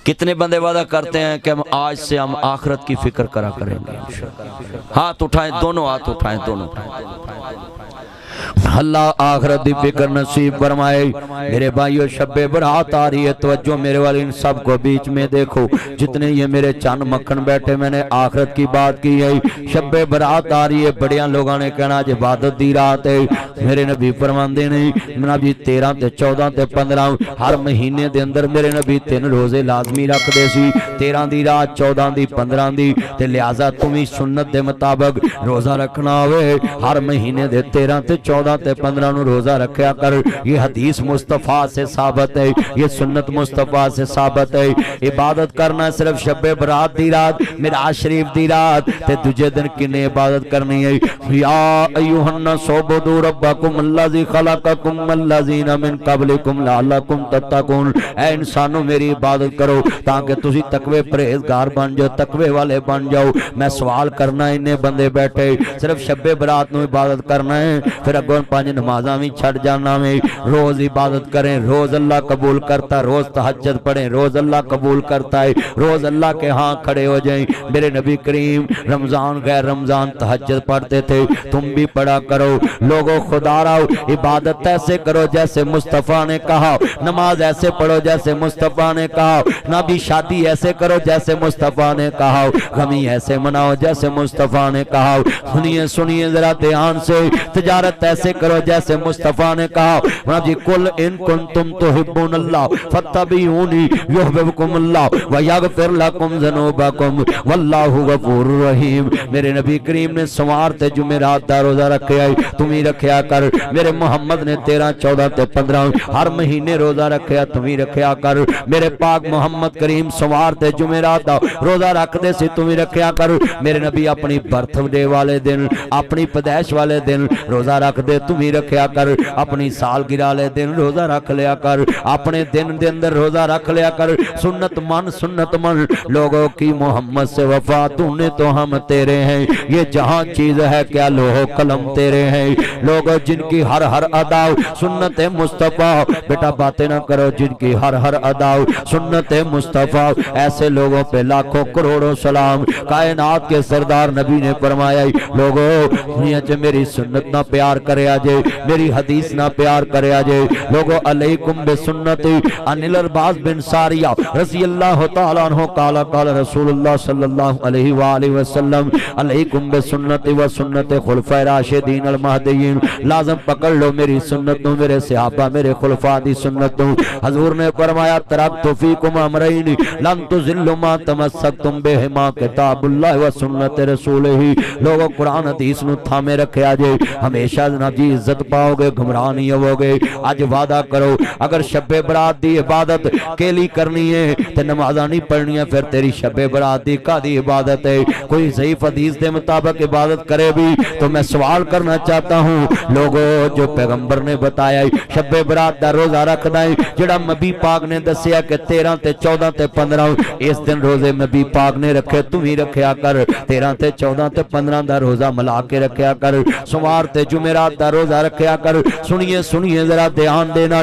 کتنے بندے وعدہ کرتے ہیں کہ ہم آج سے ہم آخرت کی فکر کرا کریں گے؟ ہاتھ اٹھائیں، دونوں ہاتھ اٹھائیں، دونوں اللہ آخرت دی فکر نصیب فرمائے۔ میرے بھائیو شب برات آ رہی ہے، توجہ میرے والے ان سب کو بیچ میں دیکھو، جتنے یہ میرے چند مکھن بیٹھے، میں نے آخرت کی بات کی ہے۔ شب برات آ رہی ہے، بڑیاں لوگاں نے کہنا آج عبادت دی رات ہے۔ میرے نبی فرماندے نہیں، نبی 13 تے 14 تے 15 ہر مہینے دے اندر میرے نبی 3 روزے لازمی رکھ دے سی، 13 دی رات، 14 دی، 15 دی، تے لہذا تمہیں سنت دے مطابق روزہ رکھنا ہوئے۔ ہر مہینے دے 13 تے 14 تے 15 نو روزہ رکھیا کر۔ یہ حدیث مصطفیٰ سے ثابت ہے، یہ سنت مصطفیٰ سے ثابت ہے۔ عبادت کرنا صرف شب برات دی رات، معراج شریف دی رات تے دوجے دن کنے عبادت کرنی ہے۔ یا ایھا الناس اعبدوا ربکم الذی خلقکم والذین من قبلکم لعلکم تتقون۔ اے انسانوں میری عبادت کرو تاکہ تسی تقوی پرہیزگار بن جاؤ، تقوی والے بن جاؤ۔ میں سوال کرنا انہیں بندے بیٹھے صرف شب برات نو عبادت کرنا ہے، پھر اگوں 5 نمازاں بھی چھڑ جانا میں۔ روز عبادت کریں، روز اللہ قبول کرتا ہے، روز تہجد پڑھیں، روز اللہ قبول کرتا ہے، روز اللہ کے ہاں کھڑے ہو جائیں۔ میرے نبی کریم رمضان غیر رمضان تہجد پڑھتے تھے، تم بھی پڑھا کرو۔ لوگوں خدا راو عبادت ایسے کرو جیسے مصطفیٰ نے کہا، نماز ایسے پڑھو جیسے مصطفیٰ نے کہا، نبی شادی ایسے کرو جیسے مصطفیٰ نے کہا، غمی ایسے مناؤ جیسے مصطفیٰ نے کہا۔ سنیے سنیے ذرا دھیان سے، تجارت ایسے کرو جیسے مصطفیٰ نے کہا، جی کل ان کنتم تحبون اللہ فاتبعونی یحببکم اللہ ویغفر لکم ذنوبکم واللہ غفور رحیم۔ میرے نبی کریم نے سوار تے جمعرات دا روزہ رکھیا ہے، تم ہی رکھیا کر۔ میرے محمد نے 13 14 تے 15 ہر مہینے روزہ رکھیا، تم ہی رکھیا کر۔ میرے پاک محمد کریم سوار تے جمعرات دا روزہ رکھ دے سی، تم ہی رکھیا کر۔ میرے نبی اپنی برتھ ڈے والے دن، اپنی پیدائش والے دن روزہ رکھ دے، تم ہی رکھیا کر۔ اپنی سالگرہ والے دن روزہ رکھ لیا کر، اپنے دن دے اندر روزہ رکھ لیا کر۔ سنت من لوگوں کی محمد سے وفا، تو نے تو ہم تیرے ہیں، یہ جہاں چیز ہے کیا لوح قلم تیرے ہیں۔ لوگوں جن کی ہر ادا سنت مصطفیٰ، بیٹا باتیں نہ کرو، جن کی ہر ادا سنت مصطفیٰ، ایسے لوگوں پہ لاکھوں کروڑوں سلام۔ کائنات کے سردار نبی نے فرمایا لوگوں میری سنت نہ پیار کرے آجے، میری حدیث نہ پیار کرے آجے۔ لوگو علیکم بسنتی عن الارباز بن ساریہ رضی اللہ تعالیٰ عنہ قال رسول اللہ صلی اللہ علیہ وآلہ وسلم علیکم بسنتی و سنت خلفاء راشدین المہدیین، لازم پکڑ لو میری سنت نو، میرے صحابہ میرے خلفاء دی سنت نو۔ حضور نے فرمایا ترکت فیکم امرین لن تضلوا ما تمسکتم بہما کتاب اللہ و سنت رسولہ۔ لوگو قرآن حدیث نو تھامے رکھے آجے، ہمیشہ جناب جی عزت پاؤ گے، گمراہ نہیں ہو گے۔ آج وعدہ کرو اگر شب برات دی عبادت کیلی کرنی ہے تے نمازاں نہیں پڑھنی ہے، پھر تیری شب برات دی کا دی عبادت ہے؟ کوئی ضعیف حدیث دے مطابق عبادت کرے بھی تو میں سوال کرنا چاہتا ہوں لوگوں جو پیغمبر نے بتایا شب برات دا روزہ رکھنا ہے، جڑا نبی پاک نے دسیا کہ 13 تے 14 تے 15 اس دن روزے نبی پاک نے رکھے، تم ہی رکھیا کر۔ 13 تے 14 تے 15 دا روزہ ملا کے رکھیا کر، سوار تے جمعرات دا روزہ رکھیا کر۔ سنیے ذرا دھیان دینا،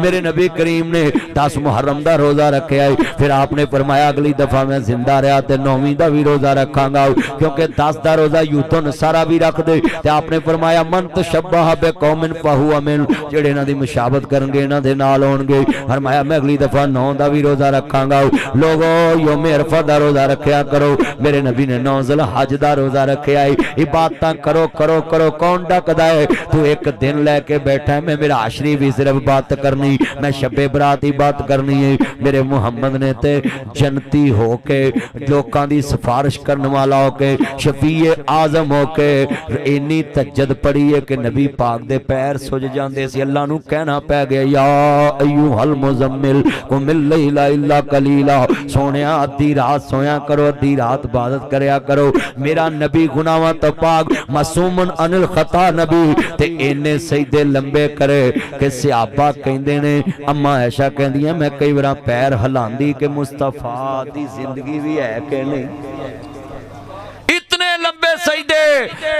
میرے نبی کریم نے 10 محرم دا روزہ رکھیا ہے، پھر آپ نے فرمایا اگلی دفعہ میں زندہ رہا تے 9ویں دا بھی روزہ رکھاں گا، کیونکہ 10 دا روزہ یوتو نصارہ بھی رکھ دے تے آپ نے فرمایا من تشبہ بقوم فہو من، جڑے انہاں دی مشابہت کرن گے انہاں دے نال ہون گے۔ فرمایا میں اگلی دفعہ 9 دا بھی روزہ رکھاں گا۔ لوگو یوم عرفہ دا روزہ رکھیا کرو، میرے نبی نے 9 ذی الحج دا روزہ رکھیا ہے۔ عبادتاں کرو کرو کرو، کون ڈکدا ہے؟ تو ایک دن لے کے بیٹھا ہے میں میرا عشری بھی صرف بات کرنی، میں شب برات ہی بات کرنی ہے۔ میرے محمد نے تے جنتی ہو کے، لوکاں دی سفارش کرنے والا ہو کے، شفیع اعظم ہو کے اینی تہجد پڑھی ہے کہ نبی پاک دے پیر سج جاندے سی۔ اللہ نو کہنا پہ گیا یا ایھا المزمل قم اللیل الا قلیلا، سونیا ادھی رات سویا کرو، ادھی رات عبادت کریا کرو۔ میرا نبی گناہاں تو پاک معصوم عن الخطا نبی تے اینے سجدے لمبے کرے کہ صحابہ کہندے نے، اما عائشہ کہندی ہیں میں کئی بار پیر ہلاندی کہ مصطفیٰ دی زندگی بھی ہے کہ نہیں۔ اتنے لمبے سجدے